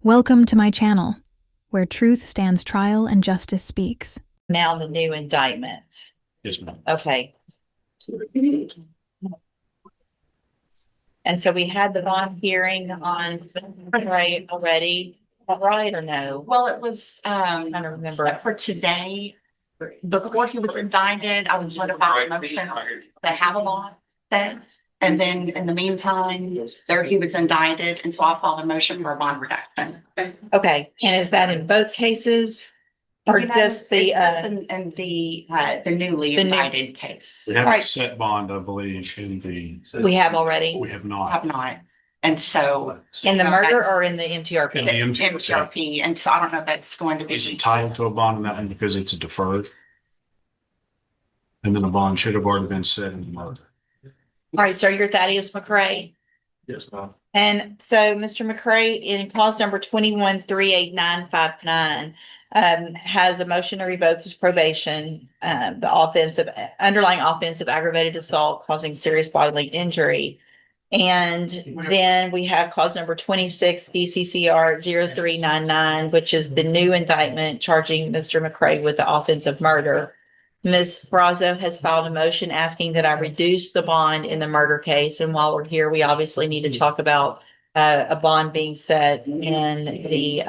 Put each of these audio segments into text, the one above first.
Welcome to my channel, where truth stands trial and justice speaks. Now the new indictment. Yes, ma'am. Okay. And so we had the bond hearing on, right, already, right or no? Well, it was, I don't remember. for today, before he was indicted, I was notified a motion to have a bond set. And then in the meantime, there he was indicted, and so I filed a motion for a bond reduction. Okay, and is that in both cases? Or just the, And the newly the new- indicted case. We have Right. a set bond, I believe, in the. we have already? We have I not. have not. And so. In the murder that's or in the MTRP? In the MTRP. MTRP, and so I don't know if that's going to be. He's entitled to a bond in that one because it's a deferred. And then the bond should have already been set in the murder. All right, so you're Thaddeus McCray. Yes, ma'am. And so, Mr. McCray, in cause number 21-38959, has a motion to revoke his probation, the underlying offense of aggravated assault causing serious bodily injury. And then we have cause number 26 BCCR 0399, which is the new indictment charging Mr. McCray with the offense of murder. Ms. Brazo has filed a motion asking that I reduce the bond in the murder case. And while we're here, we obviously need to talk about a bond being set in the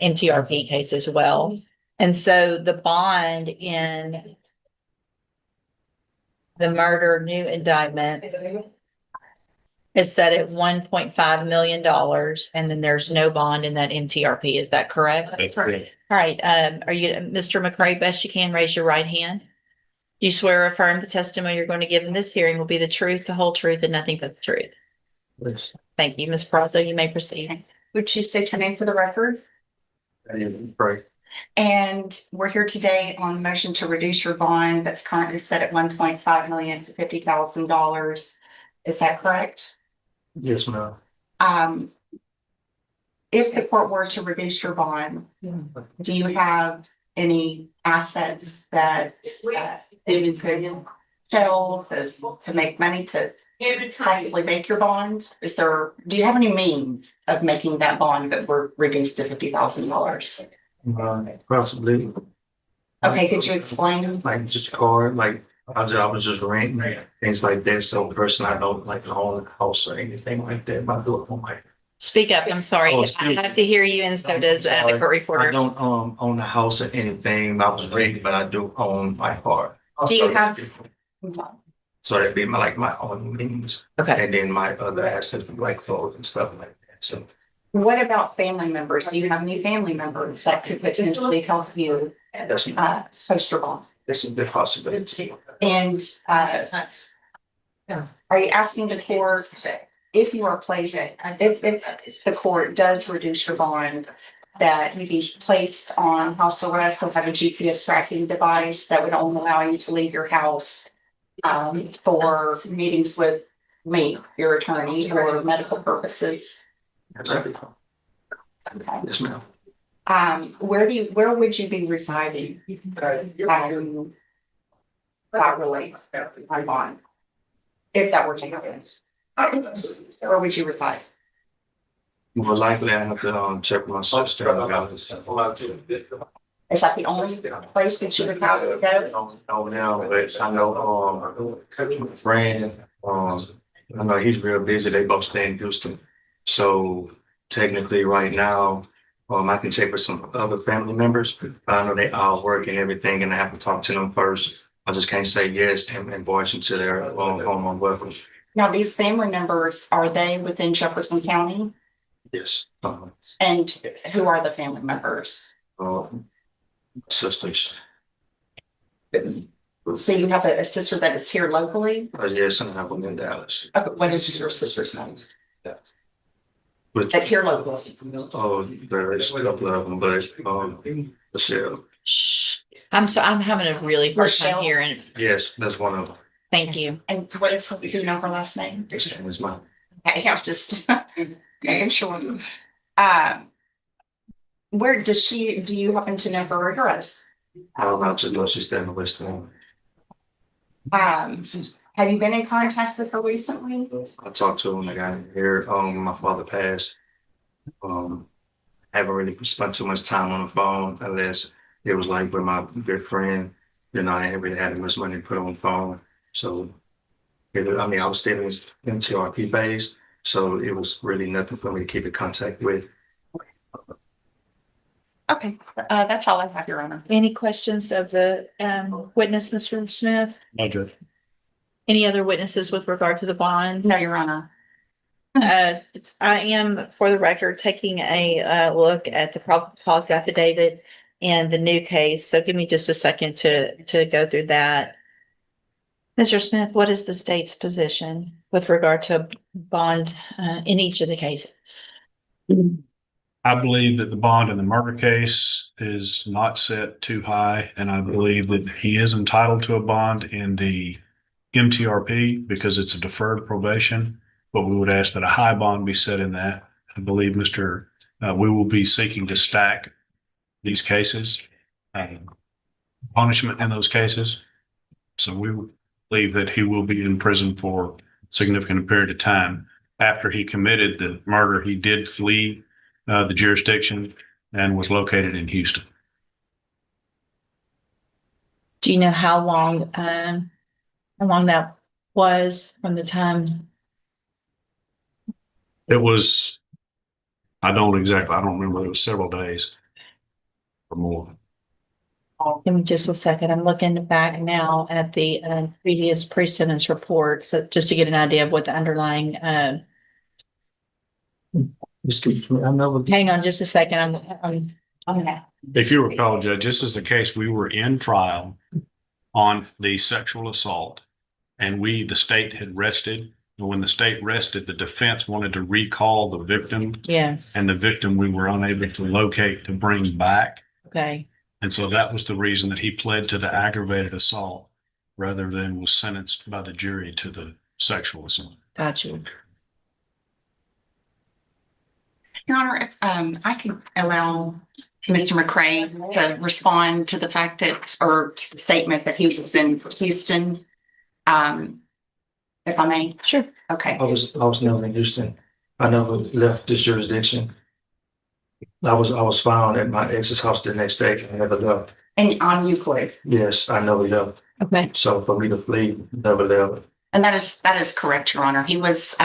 MTRP case as well. And so the bond in the murder new indictment is set at $1.5 million. And then there's no bond in that MTRP. Is that correct? That's correct. All right, are you, Mr. McCray, best you can, raise your right hand. Do you swear or affirm the testimony you're going to give in this hearing will be the truth, the whole truth, and nothing but the truth? Yes. Thank you. Ms. Brazo, you may proceed. Would you state your name for the record? Right. And we're here today on the motion to reduce your bond that's currently set at 1.5 million to $50,000. Is that correct? Yes, ma'am. If the court were to reduce your bond, do you have any assets that you could sell to make money to possibly make your bond? Do you have any means of making that bond that were reduced to $50,000? Possibly, Okay, could you explain? like just a car, like I was just renting, things like that. So person I don't like own a house or anything like that. My Speak up. I'm sorry. Oh, I excuse have to hear you, and so does the court I reporter. don't own a house or anything. I was renting, but I do own my car. Do you have? So that'd be my own means, Okay. and then my other assets like clothes and stuff like that. So What about family members? Do you have any family members that could potentially help you that's post your bond? that's a good possibility. And are you asking the court if you are placed, if the court does reduce your bond, that you be placed on house arrest or have a GPS tracking device that would only allow you to leave your house for meetings with me, your attorney, or medical purposes? Okay. Yes, ma'am. Where would you be residing? That relates my bond. If that were to happen. Where would you reside? More likely I have to check with my sister. Is that the only place that you would have to go? No, now, but I know, my friend, I know he's real busy. They both stay in Houston. So technically right now, I can check with some other family members, but I know they all work and everything, and I have to talk to them first. I just can't say yes and barge into their home on welcome. Now, these family members, are they within Jefferson County? Yes. And who are the family members? Sisters. So you have a sister that is here locally? Yes, and I have one in Dallas. Okay, what is your sister's name? With, That's here locally. there's a couple of them, but, Michelle. Shh. I'm having a really hard time Rochelle? hearing. Yes, that's one of them. Thank you. And what is, do you know her last name? Her name is mine. Okay, I was just, I'm sure. Where does she, do you happen to know her address? I just know she's staying in the West End. Have you been in contact with her recently? I talked to him when I got here. My father passed. haven't really spent too much time on the phone unless it was like with my good friend. I ain't really had much money to put on the phone. So, I mean, I was still in this MTRP phase, so it was really nothing for me to keep in contact with. Okay, that's all I have, Your Honor. Any questions of the witness, Mr. Smith? No, Judge. Any other witnesses with regard to the bonds? No, Your Honor. I am, for the record, taking a look at the probable cause affidavit and the new case. So give me just a second to go through that. Mr. Smith, what is the state's position with regard to bond in each of the cases? I believe that the bond in the murder case is not set too high, and I believe that he is entitled to a bond in the MTRP because it's a deferred probation, but we would ask that a high bond be set in that. I believe we will be seeking to stack these cases, punishment in those cases. So we believe that he will be in prison for a significant period of time. After he committed the murder, he did flee the jurisdiction and was located in Houston. Do you know how long that was from the time? It was, I don't remember. It was several days or more. Give me just a second. I'm looking back now at the previous pre-sentence report. So just to get an idea of what the underlying, Excuse me, I know. hang on just a second. I'm okay. If you recall, Judge, this is the case, we were in trial on the sexual assault and the state had rested. And when the state rested, the defense wanted to recall the victim, Yes. and the victim we were unable to locate to bring back. Okay. And so that was the reason that he pled to the aggravated assault rather than was sentenced by the jury to the sexual assault. Got you. Your Honor, if I could allow Mr. McCray to respond to the fact that, or to the statement that he was in Houston. If I may. Sure. Okay. I was never in Houston. I never left this jurisdiction. I was found at my ex's house the next day. I never left. And on Euclid. Yes, I never left. Okay. So for me to flee, never left. And that is correct, Your Honor. He was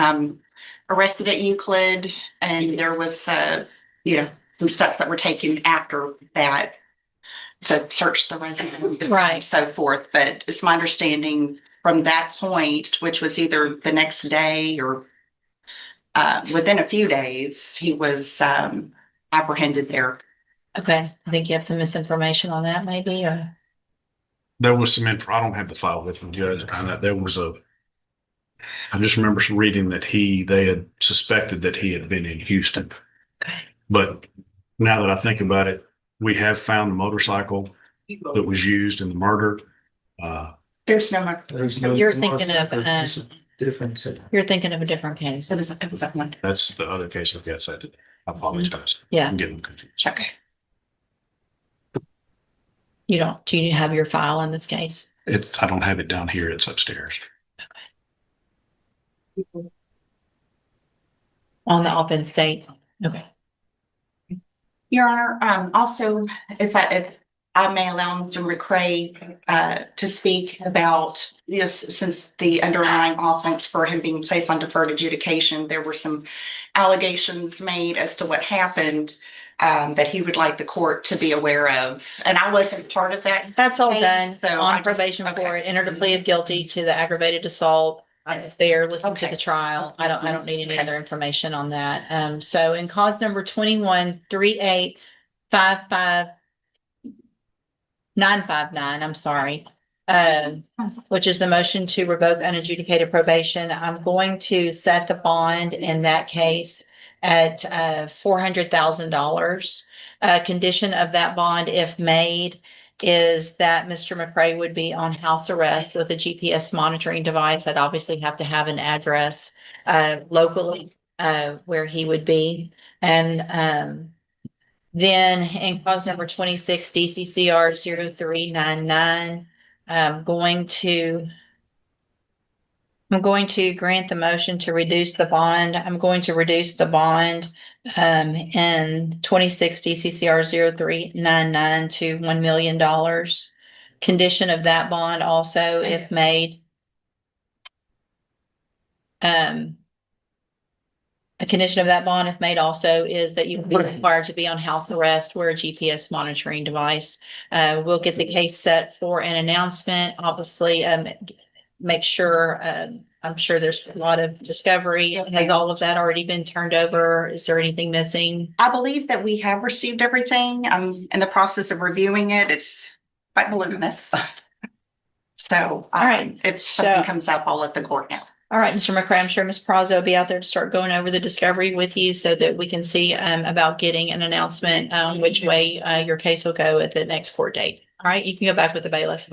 arrested at Euclid, and there was some steps that were taken after that to search the residence, Right. and so forth. But it's my understanding from that point, which was either the next day or within a few days, he was apprehended there. Okay. I think you have some misinformation on that, maybe, or There was some info. I don't have the file with me, Judge. I just remember reading that they had suspected that he had been in Houston. okay. But now that I think about it, we have found the motorcycle that was used in the murder. There's no more. You're thinking of Different. you're thinking of a different case. It was that one. That's the other case I've got cited. I apologize. Yeah. I'm getting confused. Okay. Do you have your file in this case? I don't have it down here. It's upstairs. On the offense date? Okay. Your Honor, also, if I may allow Mr. McCray to speak about, since the underlying offense for him being placed on deferred adjudication, there were some allegations made as to what happened that he would like the court to be aware of. And I wasn't part of that. That's all case, done. so I On just- probation okay. for it, entered a plea of guilty to the aggravated assault. I was there, listened to Okay. the trial. I don't need any other information on that. So in cause number 21-38-55959, I'm sorry. Which is the motion to revoke unadjudicated probation. I'm going to set the bond in that case at $400,000. Condition of that bond, if made, is that Mr. McCray would be on house arrest with a GPS monitoring device. I'd obviously have to have an address locally where he would be. And then in cause number 26, DCCR 0399, I'm going to I'm going to grant the motion to reduce the bond. I'm going to reduce the bond in 26 DCCR 0399 to $1 million. Condition of that bond also, if made. A condition of that bond, if made also, is that you will be required to be on house arrest, wear a GPS monitoring device. We'll get the case set for an announcement, obviously, make sure, I'm sure there's a lot of discovery. Has all of that already been turned over? Is there anything missing? I believe that we have received everything. I'm in the process of reviewing it. It's quite voluminous. So, All right. if something comes up, I'll let the court know. All right, Mr. McCray, I'm sure Ms. Prazo will be out there to start going over the discovery with you so that we can see about getting an announcement which way your case will go at the next court date. All right, you can go back with the bailiff.